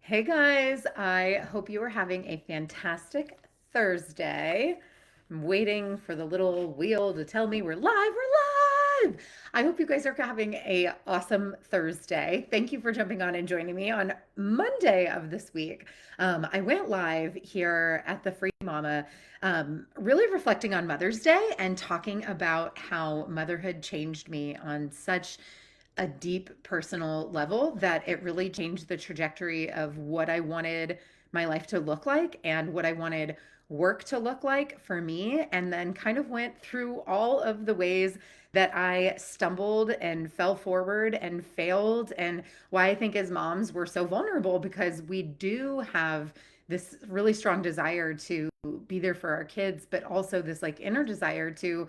Hey guys, I hope you are having a fantastic Thursday. I'm waiting for the little wheel to tell me we're live. We're live. I hope you guys are having a awesome Thursday. Thank you for jumping on and joining me on Monday of this week. I went live here at the Free Mama, really reflecting on Mother's Day and talking about how motherhood changed me on such a deep personal level that it really changed the trajectory of what I wanted my life to look like and what I wanted work to look like for me. And then kind of went through all of the ways that I stumbled and fell forward and failed, and why I think as moms we're so vulnerable because we do have this really strong desire to be there for our kids, but also this like inner desire to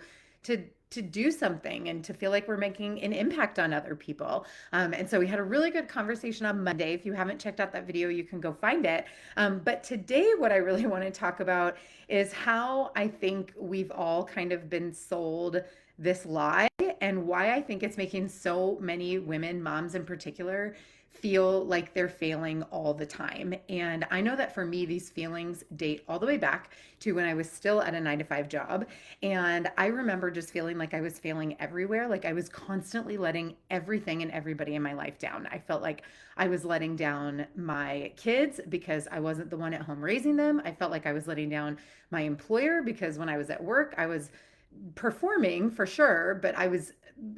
to do something and to feel like we're making an impact on other people. And so we had a really good conversation on Monday. If you haven't checked out that video, you can go find it. But today, what I really want to talk about is how I think we've all kind of been sold this lie and why I think it's making so many women, moms in particular, feel like they're failing all the time. And I know that for me, these feelings date all the way back to when I was still at a 9 to 5 job. And I remember just feeling like I was failing everywhere. Like I was constantly letting everything and everybody in my life down. I felt like I was letting down my kids because I wasn't the one at home raising them. I felt like I was letting down my employer because when I was at work, I was performing for sure, but I was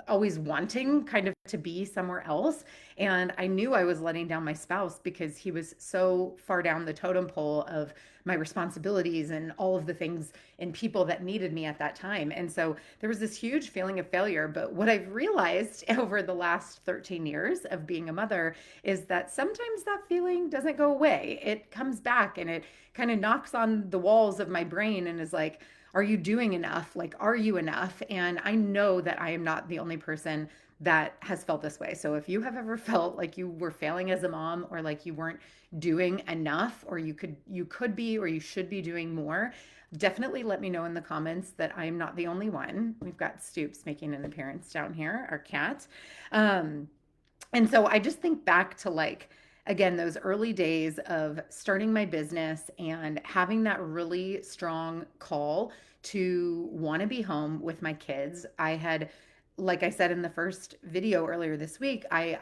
always wanting kind of to be somewhere else. And I knew I was letting down my spouse because he was so far down the totem pole of my responsibilities and all of the things and people that needed me at that time. And so there was this huge feeling of failure. But what I've realized over the last 13 years of being a mother is that sometimes that feeling doesn't go away. It comes back and it kind of knocks on the walls of my brain and is like, are you doing enough? Like, are you enough? And I know that I am not the only person that has felt this way. So if you have ever felt like you were failing as a mom or like you weren't doing enough or you could be or you should be doing more, definitely let me know in the comments that I am not the only one. We've got Stoops making an appearance down here, our cat. Um, and so I just think back to like, again, those early days of starting my business and having that really strong call to want to be home with my kids. I had, like I said in the first video earlier this week, I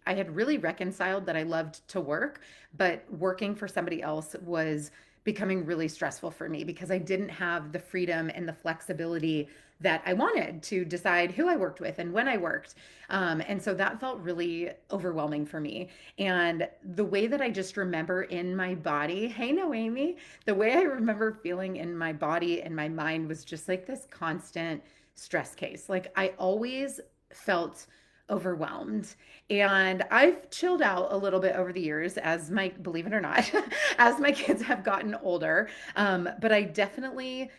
had really reconciled that I loved to work, but working for somebody else was becoming really stressful for me because I didn't have the freedom and the flexibility that I wanted to decide who I worked with and when I worked. And so that felt really overwhelming for me. And the way that I just remember in my body, hey, Noemi, the way I remember feeling in my body and my mind was just like this constant stress case. Like I always felt overwhelmed. And I've chilled out a little bit over the years as my, believe it or not, as my kids have gotten older. But I definitely,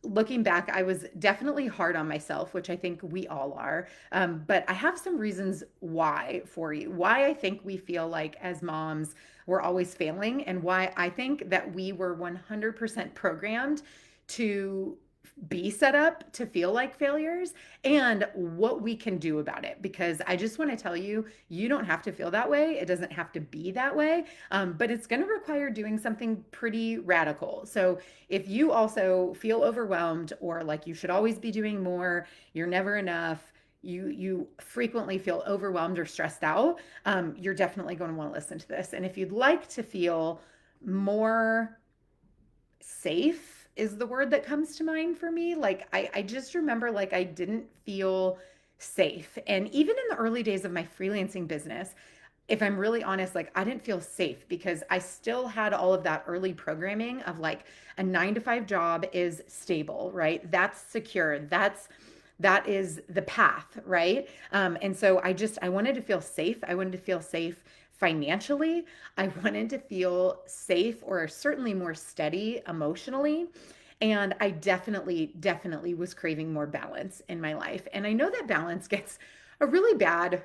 looking back, I was definitely hard on myself, which I think we all are. But I have some reasons why for you, why I think we feel like as moms, we're always failing, and why I think that we were 100% programmed to be set up to feel like failures and what we can do about it. Because I just want to tell you, you don't have to feel that way. It doesn't have to be that way, but it's going to require doing something pretty radical. So if you also feel overwhelmed or like you should always be doing more, you're never enough, you frequently feel overwhelmed or stressed out, you're definitely going to want to listen to this. And if you'd like to feel more safe is the word that comes to mind for me. Like I just remember like I didn't feel safe. And even in the early days of my freelancing business, if I'm really honest, like I didn't feel safe because I still had all of that early programming of like a 9 to 5 job is stable, right? That's secure. That is the path, right? And so I wanted to feel safe. I wanted to feel safe financially. I wanted to feel safe or certainly more steady emotionally. And I definitely was craving more balance in my life. And I know that balance gets a really bad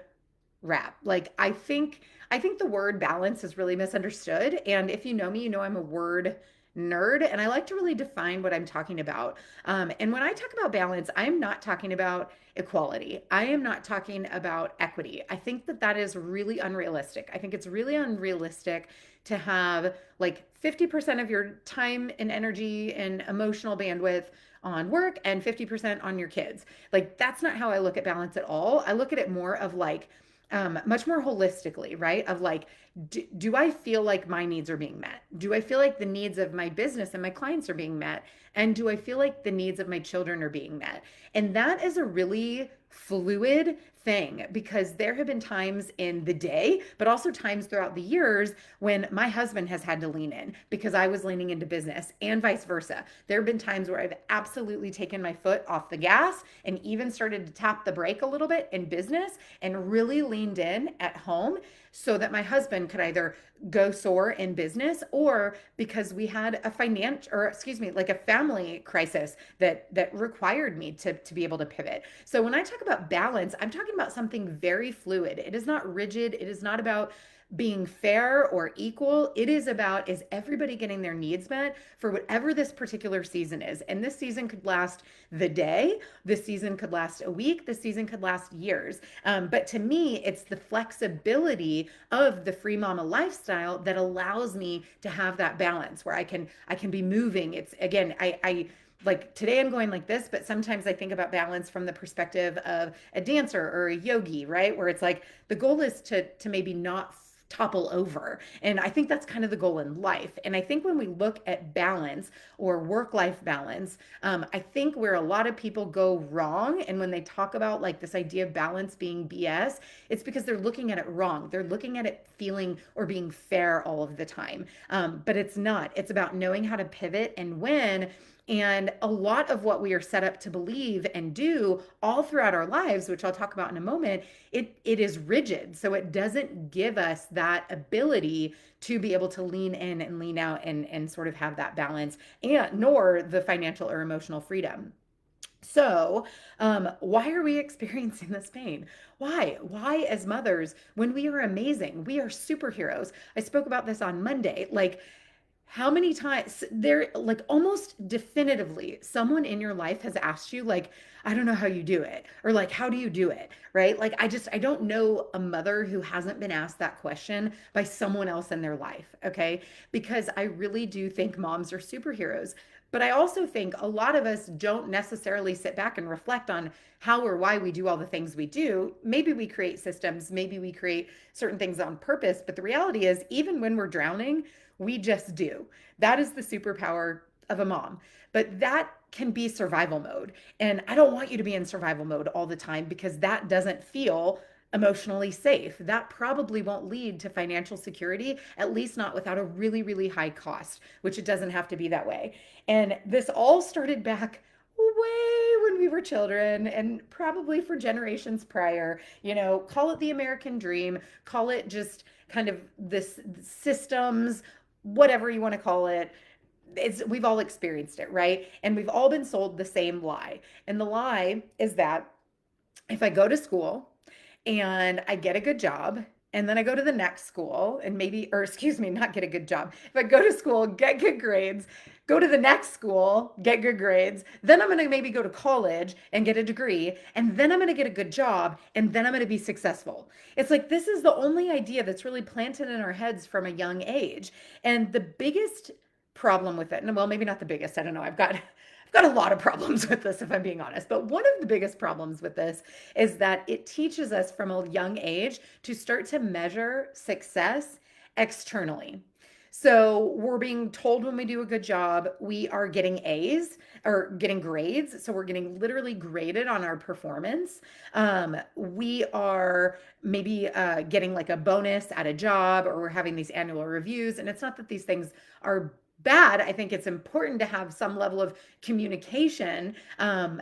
rap. Like I think the word balance is really misunderstood. And if you know me, you know I'm a word nerd, and I like to really define what I'm talking about. And when I talk about balance, I'm not talking about equality. I am not talking about equity. I think that that is really unrealistic. I think it's really unrealistic to have like 50% of your time and energy and emotional bandwidth on work and 50% on your kids. Like, that's not how I look at balance at all. I look at it more of like, much more holistically, right? Of like, do I feel like my needs are being met? Do I feel like the needs of my business and my clients are being met? And do I feel like the needs of my children are being met? And that is a really fluid thing because there have been times in the day, but also times throughout the years when my husband has had to lean in because I was leaning into business and vice versa. There have been times where I've absolutely taken my foot off the gas and even started to tap the brake a little bit in business and really leaned in at home so that my husband could either go soar in business or because we had a financial or excuse me like a family crisis that required me to be able to pivot. So when I talk about balance, I'm talking about something very fluid. It is not rigid. It is not about being fair or equal. It is about, is everybody getting their needs met for whatever this particular season is? And this season could last the day. This season could last a week. This season could last years. But to me, it's the flexibility of the free mama lifestyle that allows me to have that balance where I can be moving. It's again, I like today I'm going like this, but sometimes I think about balance from the perspective of a dancer or a yogi, right? Where it's like the goal is to maybe not topple over. And I think that's kind of the goal in life. And I think when we look at balance or work life balance, I think where a lot of people go wrong, and when they talk about like this idea of balance being BS, it's because they're looking at it wrong. They're looking at it feeling or being fair all of the time. But it's not. It's about knowing how to pivot and when. And a lot of what we are set up to believe and do all throughout our lives, which I'll talk about in a moment, it is rigid. So it doesn't give us that ability to be able to lean in and lean out and sort of have that balance and nor the financial or emotional freedom. So, why are we experiencing this pain? Why? Why, as mothers, when we are amazing, we are superheroes? I spoke about this on Monday. Like, how many times there, like almost definitively, someone in your life has asked you, like, I don't know how you do it, or like, how do you do it? Right? Like, I don't know a mother who hasn't been asked that question by someone else in their life. Okay. Because I really do think moms are superheroes. But I also think a lot of us don't necessarily sit back and reflect on how or why we do all the things we do. Maybe we create systems, maybe we create certain things on purpose. But the reality is, even when we're drowning, we just do. That is the superpower of a mom. But that can be survival mode. And I don't want you to be in survival mode all the time because that doesn't feel emotionally safe. That probably won't lead to financial security, at least not without a really, really high cost, which it doesn't have to be that way. And this all started back way when we were children and probably for generations prior. Call it the American dream, call it just kind of this systems, whatever you want to call it. We've all experienced it, right? And we've all been sold the same lie. And the lie is that if I go to school and I get a good job, and then I go to the next school and maybe, or excuse me, not get a good job. If I go to school, get good grades, go to the next school, get good grades, then I'm going to maybe go to college and get a degree, and then I'm going to get a good job, and then I'm going to be successful. It's like this is the only idea that's really planted in our heads from a young age. And the biggest problem with it, and well, maybe not the biggest, I don't know. I've got a lot of problems with this, if I'm being honest. But one of the biggest problems with this is that it teaches us from a young age to start to measure success externally. So we're being told when we do a good job, we are getting A's or getting grades. So we're getting literally graded on our performance. We are maybe getting like a bonus at a job, or we're having these annual reviews. And it's not that these things are bad. I think it's important to have some level of communication.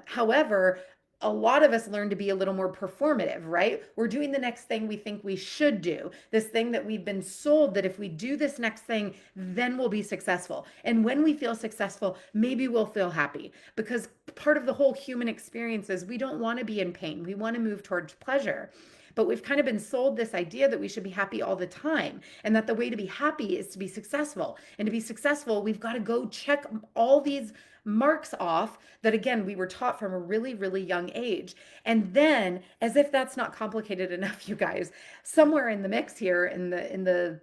However, a lot of us learn to be a little more performative, right? We're doing the next thing we think we should do, this thing that we've been sold that if we do this next thing, then we'll be successful. And when we feel successful, maybe we'll feel happy because part of the whole human experience is we don't want to be in pain. We want to move towards pleasure. but we've kind of been sold this idea that we should be happy all the time and that the way to be happy is to be successful. And to be successful, we've got to go check all these marks off that again we were taught from a really really young age. And then, as if that's not complicated enough, you guys, somewhere in the mix here in the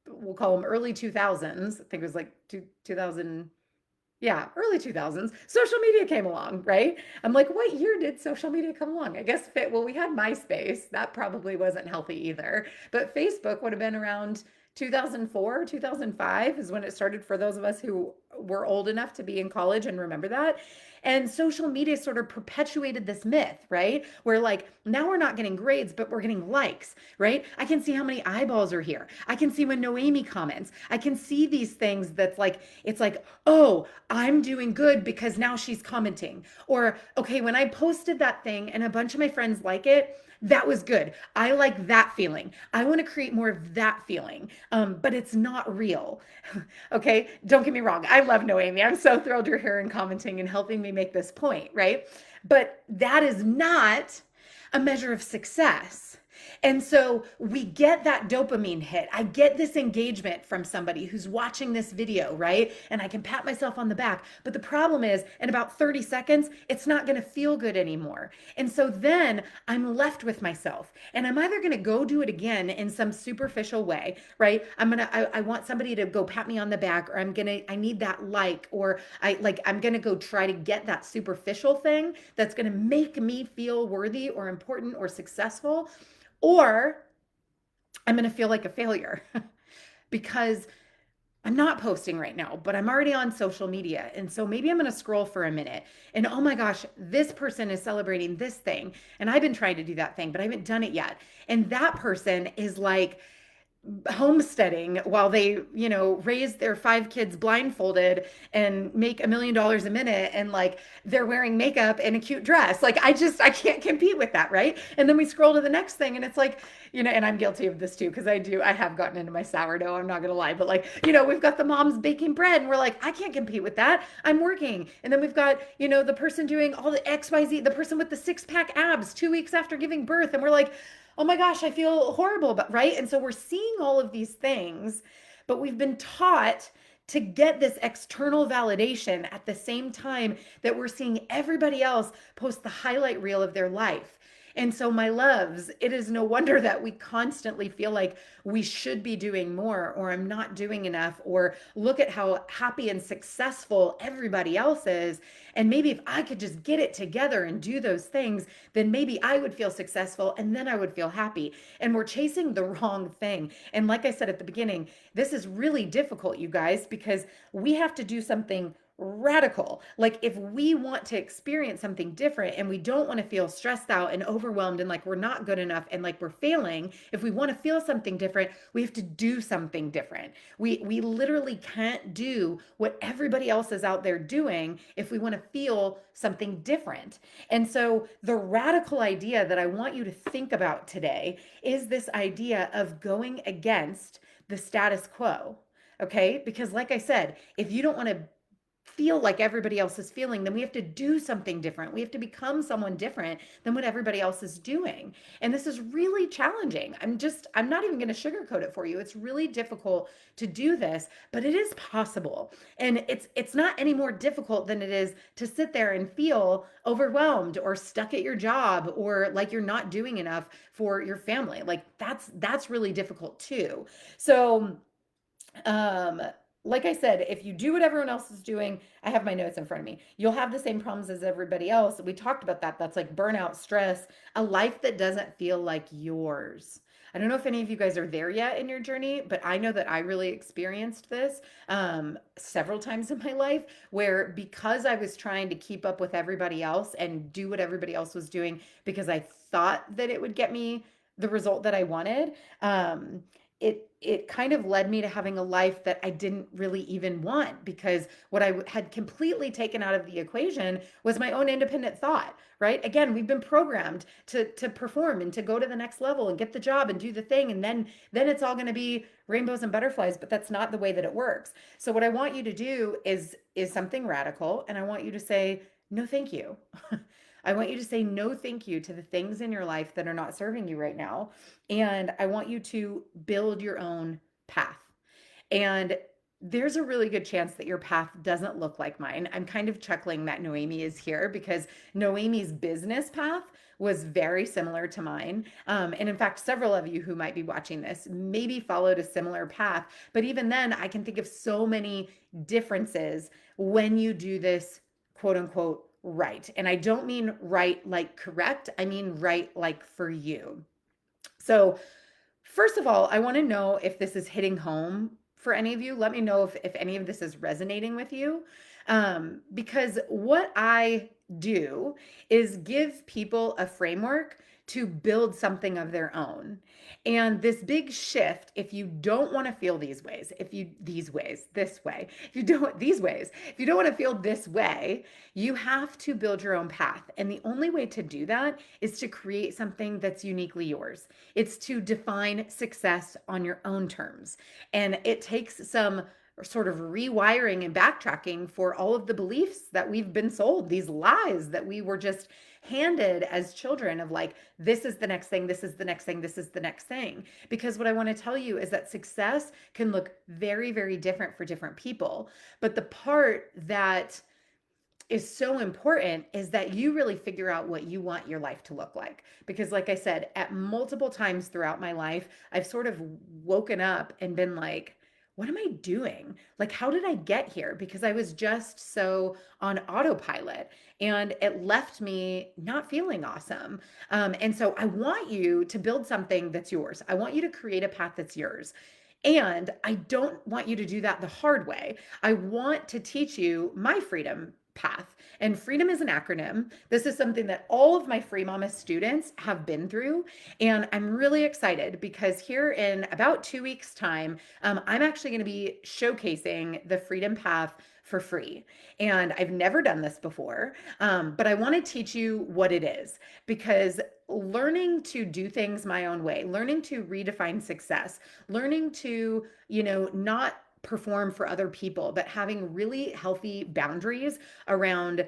we'll call them early 2000s, I think it was like 2000, yeah, early 2000s, social media came along, right? I'm like, what year did social media come along? I guess, well, we had MySpace. That probably wasn't healthy either. But Facebook would have been around 2004, 2005 is when it started for those of us who were old enough to be in college and remember that. And social media sort of perpetuated this myth, right? Where like now we're not getting grades, but we're getting likes, right? I can see how many eyeballs are here. I can see when Noemi comments. I can see these things that's like, it's like, oh, I'm doing good because now she's commenting. Or, okay, when I posted that thing and a bunch of my friends like it, that was good. I like that feeling. I want to create more of that feeling, but it's not real. Okay, don't get me wrong. I love Noemi. I'm so thrilled you're here and commenting and helping me make this point, right? But that is not a measure of success. And so we get that dopamine hit. I get this engagement from somebody who's watching this video, right? And I can pat myself on the back. But the problem is, in about 30 seconds, it's not going to feel good anymore. And so then I'm left with myself. And I'm either going to go do it again in some superficial way, right? I want somebody to go pat me on the back, or I need that like, or I'm going to go try to get that superficial thing that's going to make me feel worthy or important or successful. Or I'm going to feel like a failure because I'm not posting right now, but I'm already on social media. And so maybe I'm going to scroll for a minute and oh my gosh, this person is celebrating this thing. And I've been trying to do that thing, but I haven't done it yet. And that person is like, homesteading while they, raise their 5 kids blindfolded and make $1 million a minute, and like they're wearing makeup and a cute dress. Like I can't compete with that, right? And then we scroll to the next thing and it's like, and I'm guilty of this too because I have gotten into my sourdough, I'm not gonna lie, but like, we've got the moms baking bread and we're like, I can't compete with that, I'm working. And then we've got, the person doing all the XYZ, the person with the 6-pack abs 2 weeks after giving birth, and we're like, oh my gosh, I feel horrible, but right? And so we're seeing all of these things, but we've been taught to get this external validation at the same time that we're seeing everybody else post the highlight reel of their life. And so, my loves, it is no wonder that we constantly feel like we should be doing more, or I'm not doing enough, or look at how happy and successful everybody else is. And maybe if I could just get it together and do those things, then maybe I would feel successful and then I would feel happy. And we're chasing the wrong thing. And like I said at the beginning, this is really difficult, you guys, because we have to do something radical. Like if we want to experience something different and we don't want to feel stressed out and overwhelmed and like we're not good enough and like we're failing, if we want to feel something different, we have to do something different. We literally can't do what everybody else is out there doing if we want to feel something different. And so the radical idea that I want you to think about today is this idea of going against the status quo. Okay? Because like I said, if you don't want to feel like everybody else is feeling, then we have to do something different. We have to become someone different than what everybody else is doing. And this is really challenging. I'm not even going to sugarcoat it for you. It's really difficult to do this, but it is possible. And it's not any more difficult than it is to sit there and feel overwhelmed or stuck at your job or like you're not doing enough for your family. Like that's really difficult too. So, um, like I said, if you do what everyone else is doing, I have my notes in front of me. You'll have the same problems as everybody else. We talked about that. That's like burnout, stress, a life that doesn't feel like yours. I don't know if any of you guys are there yet in your journey, but I know that I really experienced this several times in my life where because I was trying to keep up with everybody else and do what everybody else was doing because I thought that it would get me the result that I wanted, it kind of led me to having a life that I didn't really even want because what I had completely taken out of the equation was my own independent thought, right? Again, we've been programmed to perform and to go to the next level and get the job and do the thing, and then it's all going to be rainbows and butterflies, but that's not the way that it works. So what I want you to do is something radical, and I want you to say no thank you. I want you to say no thank you to the things in your life that are not serving you right now. And I want you to build your own path. And there's a really good chance that your path doesn't look like mine. I'm kind of chuckling that Noemi is here because Noemi's business path was very similar to mine. And in fact, several of you who might be watching this maybe followed a similar path. But even then, I can think of so many differences when you do this quote unquote right. And I don't mean right like correct, I mean right like for you. So, first of all, I want to know if this is hitting home for any of you. Let me know if any of this is resonating with you. Because what I do is give people a framework to build something of their own. And this big shift, if you don't want to feel these ways, this way, if you don't, these ways, if you don't want to feel this way, you have to build your own path. And the only way to do that is to create something that's uniquely yours. It's to define success on your own terms. And it takes some sort of rewiring and backtracking for all of the beliefs that we've been sold, these lies that we were just handed as children of like, this is the next thing, this is the next thing, this is the next thing. Because what I want to tell you is that success can look very, very different for different people. But the part that is so important is that you really figure out what you want your life to look like. Because, like I said, at multiple times throughout my life, I've sort of woken up and been like, what am I doing? Like, how did I get here? Because I was just so on autopilot and it left me not feeling awesome. And so I want you to build something that's yours. I want you to create a path that's yours. And I don't want you to do that the hard way. I want to teach you my freedom path. And freedom is an acronym. This is something that all of my Free Mama students have been through. And I'm really excited because here in about 2 weeks' time, I'm actually going to be showcasing the freedom path for free. And I've never done this before, but I want to teach you what it is because learning to do things my own way, learning to redefine success, learning to, not perform for other people, but having really healthy boundaries around,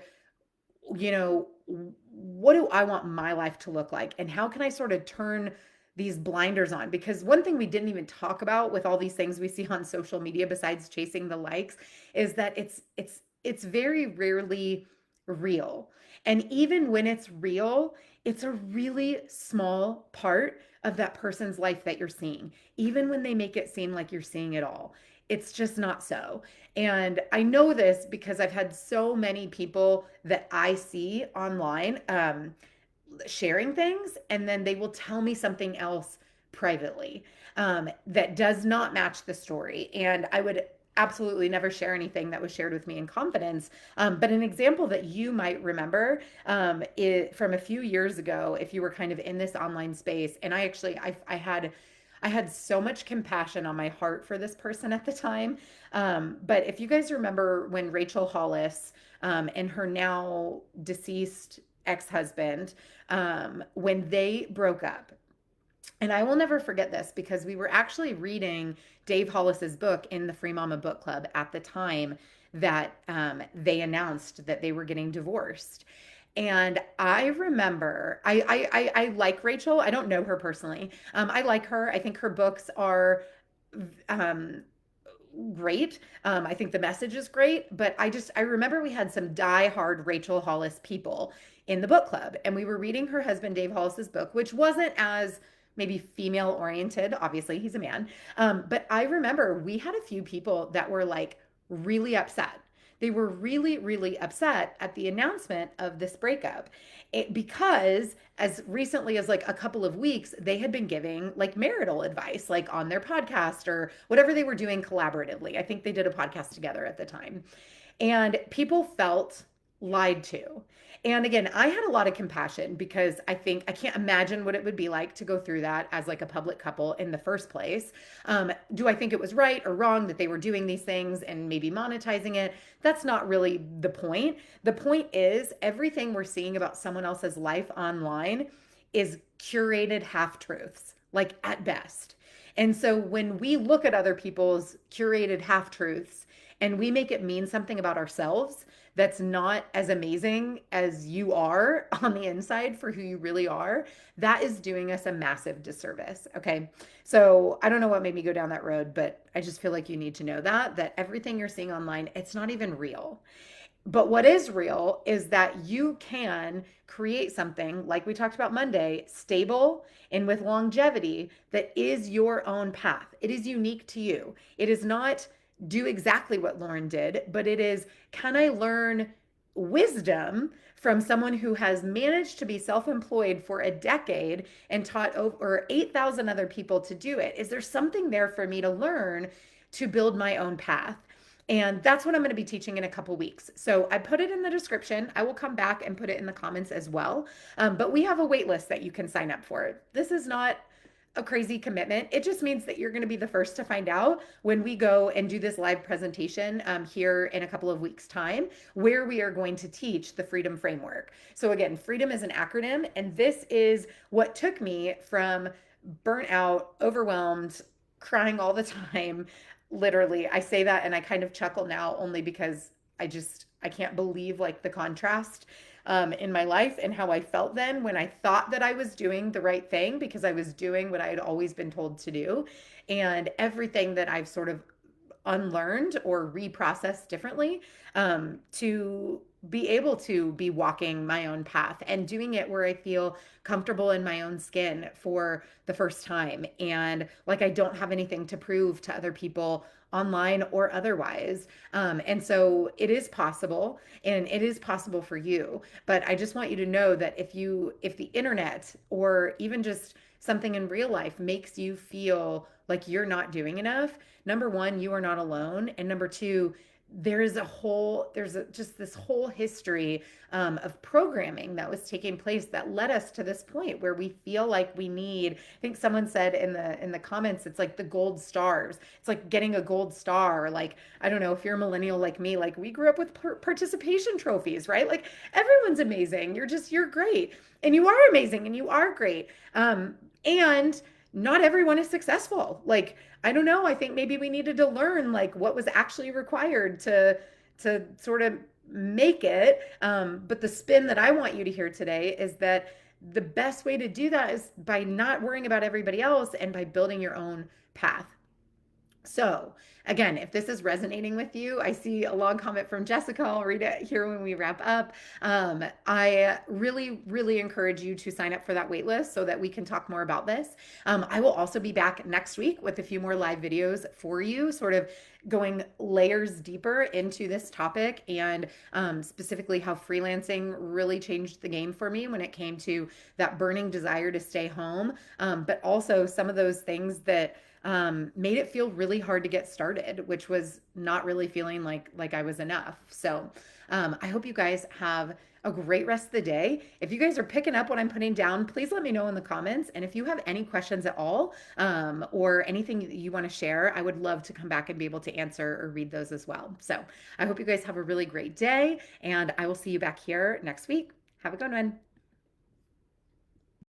what do I want my life to look like? And how can I sort of turn these blinders on? Because one thing we didn't even talk about with all these things we see on social media, besides chasing the likes, is that it's very rarely real. And even when it's real, it's a really small part of that person's life that you're seeing, even when they make it seem like you're seeing it all. It's just not so. And I know this because I've had so many people that I see online sharing things, and then they will tell me something else privately that does not match the story. And I would absolutely never share anything that was shared with me in confidence. But an example that you might remember from a few years ago, if you were kind of in this online space, and I had so much compassion on my heart for this person at the time. But if you guys remember when Rachel Hollis and her now deceased ex-husband, when they broke up, and I will never forget this because we were actually reading Dave Hollis's book in the Free Mama Book Club at the time that they announced that they were getting divorced. And I remember, I like Rachel. I don't know her personally. I like her. I think her books are um, great. I think the message is great. But I remember we had some die-hard Rachel Hollis people in the book club, and we were reading her husband Dave Hollis's book, which wasn't as maybe female oriented. Obviously, he's a man. But I remember we had a few people that were like really upset. They were really, really upset at the announcement of this breakup because as recently as like a couple of weeks, they had been giving like marital advice, like on their podcast or whatever they were doing collaboratively. I think they did a podcast together at the time. And people felt lied to. And again, I had a lot of compassion because I can't imagine what it would be like to go through that as like a public couple in the first place. Do I think it was right or wrong that they were doing these things and maybe monetizing it? That's not really the point. The point is everything we're seeing about someone else's life online is curated half truths, like at best. And so when we look at other people's curated half truths and we make it mean something about ourselves, that's not as amazing as you are on the inside for who you really are, that is doing us a massive disservice. Okay. So I don't know what made me go down that road, but I just feel like you need to know that everything you're seeing online, it's not even real. But what is real is that you can create something like we talked about Monday, stable and with longevity that is your own path. It is unique to you. It is not do exactly what Lauren did, but it is can I learn wisdom from someone who has managed to be self employed for a decade and taught over 8,000 other people to do it? Is there something there for me to learn to build my own path? And that's what I'm going to be teaching in a couple weeks. So I put it in the description. I will come back and put it in the comments as well. But we have a wait list that you can sign up for. This is not a crazy commitment. It just means that you're going to be the first to find out when we go and do this live presentation here in a couple of weeks' time, where we are going to teach the Freedom Framework. So again, freedom is an acronym, and this is what took me from burnt out, overwhelmed, crying all the time. Literally, I say that and I kind of chuckle now only because I can't believe like the contrast in my life and how I felt then when I thought that I was doing the right thing because I was doing what I had always been told to do, and everything that I've sort of unlearned or reprocessed differently to be able to be walking my own path and doing it where I feel comfortable in my own skin for the first time. And like I don't have anything to prove to other people online or otherwise. And so it is possible and it is possible for you. But I just want you to know that if the internet or even just something in real life makes you feel like you're not doing enough, number one, you are not alone. And number two, just this whole history of programming that was taking place that led us to this point where we feel like we need. I think someone said in the comments, it's like the gold stars. It's like getting a gold star. Like I don't know if you're a millennial like me, like we grew up with participation trophies, right? Like everyone's amazing. You're great, and you are amazing, and you are great. And not everyone is successful. Like, I don't know, I think maybe we needed to learn like what was actually required to sort of make it. But the spin that I want you to hear today is that the best way to do that is by not worrying about everybody else and by building your own path. So, again, if this is resonating with you, I see a long comment from Jessica. I'll read it here when we wrap up. I really, really encourage you to sign up for that waitlist so that we can talk more about this. I will also be back next week with a few more live videos for you, sort of going layers deeper into this topic and specifically how freelancing really changed the game for me when it came to that burning desire to stay home, but also some of those things that made it feel really hard to get started, which was not really feeling like I was enough. So I hope you guys have a great rest of the day. If you guys are picking up what I'm putting down, please let me know in the comments. And if you have any questions at all or anything that you want to share, I would love to come back and be able to answer or read those as well. So I hope you guys have a really great day, and I will see you back here next week. Have a good one.